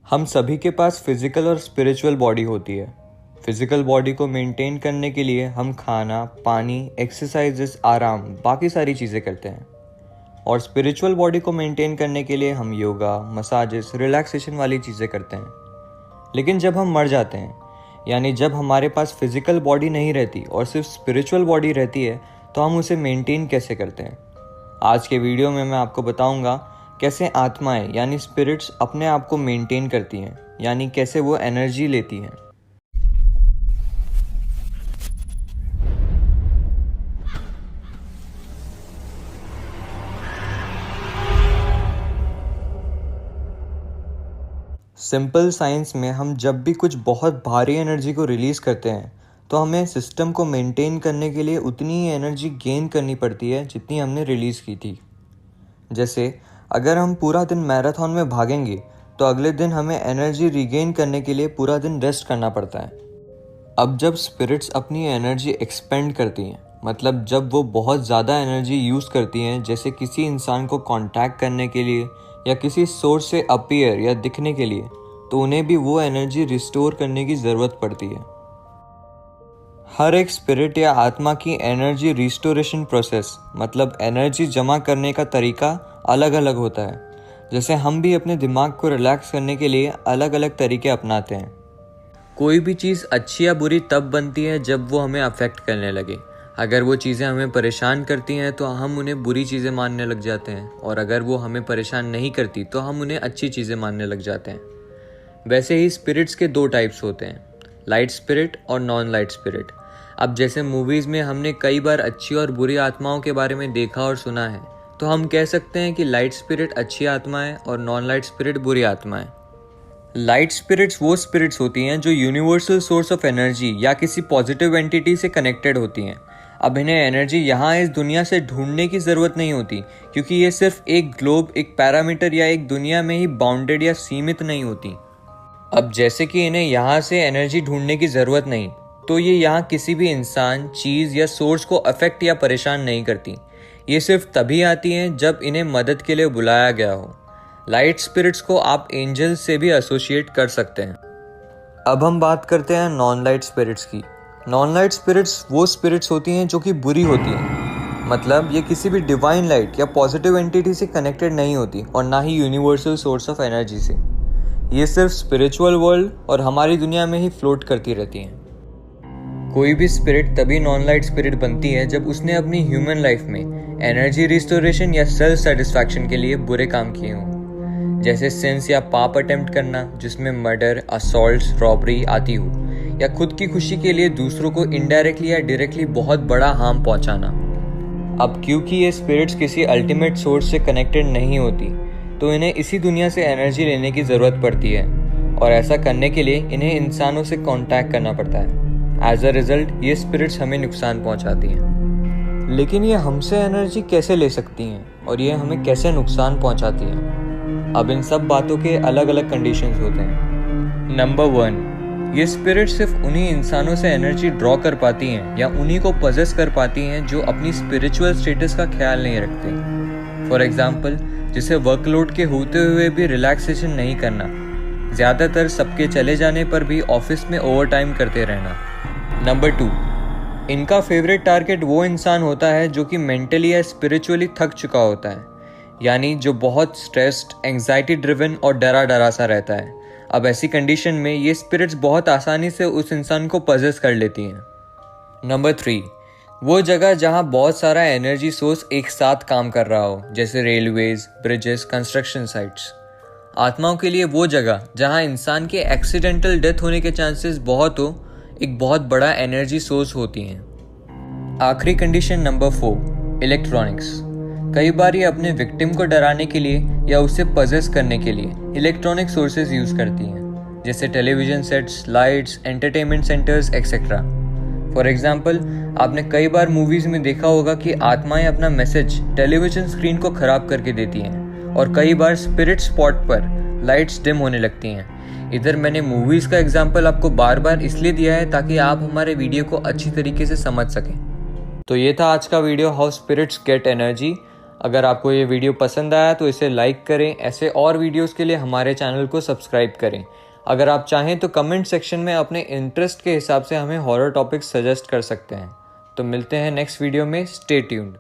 हम सभी के पास फिजिकल और स्पिरिचुअल बॉडी होती है। फिजिकल बॉडी को मेंटेन करने के लिए हम खाना, पानी, एक्सरसाइजेस, आराम, बाकी सारी चीज़ें करते हैं। और स्पिरिचुअल बॉडी को मेंटेन करने के लिए हम योगा, मसाजेस, रिलैक्सेशन वाली चीज़ें करते हैं। लेकिन जब हम मर जाते हैं, यानी जब हमारे पास फिजिकल बॉडी नहीं रहती और सिर्फ स्पिरिचुअल बॉडी रहती है, तो हम उसे मेंटेन कैसे करते हैं। आज के वीडियो में मैं आपको बताऊंगा कैसे आत्माएं यानी स्पिरिट्स अपने आप को मेंटेन करती हैं, यानी कैसे वो एनर्जी लेती हैं। सिंपल साइंस में हम जब भी कुछ बहुत भारी एनर्जी को रिलीज़ करते हैं तो हमें सिस्टम को मेंटेन करने के लिए उतनी ही एनर्जी गेन करनी पड़ती है जितनी हमने रिलीज़ की थी। जैसे अगर हम पूरा दिन मैराथन में भागेंगे तो अगले दिन हमें एनर्जी रिगेन करने के लिए पूरा दिन रेस्ट करना पड़ता है। अब जब स्पिरिट्स अपनी एनर्जी एक्सपेंड करती हैं, मतलब जब वो बहुत ज़्यादा एनर्जी यूज़ करती हैं, जैसे किसी इंसान को कांटेक्ट करने के लिए या किसी सोर्स से अपीयर या दिखने के लिए, तो उन्हें भी वो एनर्जी रिस्टोर करने की ज़रूरत पड़ती है। हर एक स्पिरिट या आत्मा की एनर्जी रिस्टोरेशन प्रोसेस, मतलब एनर्जी जमा करने का तरीका अलग अलग होता है। जैसे हम भी अपने दिमाग को रिलैक्स करने के लिए अलग अलग तरीके अपनाते हैं। कोई भी चीज़ अच्छी या बुरी तब बनती है जब वो हमें अफेक्ट करने लगे। अगर वो चीज़ें हमें परेशान करती हैं तो हम उन्हें बुरी चीज़ें मानने लग जाते हैं, और अगर वो हमें परेशान नहीं करती तो हम उन्हें अच्छी चीज़ें मानने लग जाते हैं। वैसे ही स्पिरिट्स के दो टाइप्स होते हैं, लाइट स्पिरिट और नॉन लाइट स्पिरिट। अब जैसे मूवीज़ में हमने कई बार अच्छी और बुरी आत्माओं के बारे में देखा और सुना है, तो हम कह सकते हैं कि लाइट स्पिरिट अच्छी आत्मा है और नॉन लाइट स्पिरिट बुरी आत्मा है। लाइट स्पिरिट्स वो स्पिरिट्स होती हैं जो यूनिवर्सल सोर्स ऑफ एनर्जी या किसी पॉजिटिव एंटिटी से कनेक्टेड होती हैं। अब इन्हें एनर्जी यहाँ इस दुनिया से ढूंढने की ज़रूरत नहीं होती, क्योंकि ये सिर्फ एक ग्लोब, एक पैरामीटर या एक दुनिया में ही बाउंडेड या सीमित नहीं होती। अब जैसे कि इन्हें यहाँ से एनर्जी ढूंढने की ज़रूरत नहीं, तो ये यहाँ किसी भी इंसान, चीज़ या सोर्स को अफेक्ट या परेशान नहीं करती। ये सिर्फ तभी आती हैं जब इन्हें मदद के लिए बुलाया गया हो। लाइट स्पिरिट्स को आप एंजल्स से भी एसोसिएट कर सकते हैं। अब हम बात करते हैं नॉन लाइट स्पिरिट्स की। नॉन लाइट स्पिरिट्स वो स्पिरिट्स होती हैं जो कि बुरी होती हैं, मतलब ये किसी भी डिवाइन लाइट या पॉजिटिव एंटिटी से कनेक्टेड नहीं होती और ना ही यूनिवर्सल सोर्स ऑफ एनर्जी से। ये सिर्फ स्पिरिचुअल वर्ल्ड और हमारी दुनिया में ही फ्लोट करती रहती हैं। कोई भी स्पिरिट तभी नॉन लाइट स्पिरिट बनती है जब उसने अपनी ह्यूमन लाइफ में एनर्जी रिस्टोरेशन या सेल्फ सेटिस्फैक्शन के लिए बुरे काम किए हों, जैसे सिंस या पाप अटेम्प्ट करना जिसमें मर्डर, असॉल्ट, रॉबरी आती हो, या खुद की खुशी के लिए दूसरों को इनडायरेक्टली या डायरेक्टली बहुत बड़ा हार्म पहुंचाना। अब क्योंकि ये स्पिरिट्स किसी अल्टीमेट सोर्स से कनेक्टेड नहीं होती, तो इन्हें इसी दुनिया से एनर्जी लेने की ज़रूरत पड़ती है, और ऐसा करने के लिए इन्हें इंसानों से कांटेक्ट करना पड़ता है। एज अ रिजल्ट ये स्पिरिट्स हमें नुकसान पहुंचाती हैं। लेकिन ये हमसे एनर्जी कैसे ले सकती हैं और ये हमें कैसे नुकसान पहुंचाती हैं? अब इन सब बातों के अलग अलग कंडीशंस होते हैं। नंबर 1, ये स्पिरिट सिर्फ उन्हीं इंसानों से एनर्जी ड्रॉ कर पाती हैं या उन्हीं को पजेस कर पाती हैं जो अपनी स्पिरिचुअल स्टेटस का ख्याल नहीं रखते। फॉर एग्जाम्पल, जिसे वर्कलोड के होते हुए भी रिलैक्सेशन नहीं करना, ज़्यादातर सबके चले जाने पर भी ऑफिस में ओवर टाइम करते रहना। नंबर 2, इनका फेवरेट टारगेट वो इंसान होता है जो कि मेंटली या स्पिरिचुअली थक चुका होता है, यानी जो बहुत स्ट्रेस्ड, एंग्जाइटी ड्रिवन और डरा डरा सा रहता है। अब ऐसी कंडीशन में ये स्पिरिट्स बहुत आसानी से उस इंसान को पजेस कर लेती हैं। नंबर 3, वो जगह जहाँ बहुत सारा एनर्जी सोर्स एक साथ काम कर रहा हो, जैसे रेलवेज, ब्रिजेस, कंस्ट्रक्शन साइट्स। आत्माओं के लिए वो जगह जहाँ इंसान के एक्सीडेंटल डेथ होने के चांसेस बहुत हो, एक बहुत बड़ा एनर्जी सोर्स होती हैं। आखिरी कंडीशन नंबर 4, इलेक्ट्रॉनिक्स। कई बार ये अपने विक्टिम को डराने के लिए या उसे पजेस करने के लिए इलेक्ट्रॉनिक सोर्सेज यूज़ करती हैं, जैसे television sets, lights, entertainment centres etcetera. For example, आपने कई बार मूवीज़ में देखा होगा कि आत्माएं अपना मैसेज टेलीविज़न स्क्रीन को ख़राब करके देती हैं, और कई बार स्पिरिट स्पॉट पर लाइट्स डिम होने लगती हैं। इधर मैंने मूवीज़ का एग्जाम्पल आपको बार बार इसलिए दिया है ताकि आप हमारे वीडियो को अच्छी तरीके से समझ सकें। तो ये था आज का video, how spirits get energy. अगर आपको ये वीडियो पसंद आया तो इसे लाइक करें। ऐसे और वीडियोस के लिए हमारे चैनल को सब्सक्राइब करें। अगर आप चाहें तो कमेंट सेक्शन में अपने इंटरेस्ट के हिसाब से हमें हॉरर टॉपिक्स सजेस्ट कर सकते हैं। तो मिलते हैं नेक्स्ट वीडियो में। Stay tuned.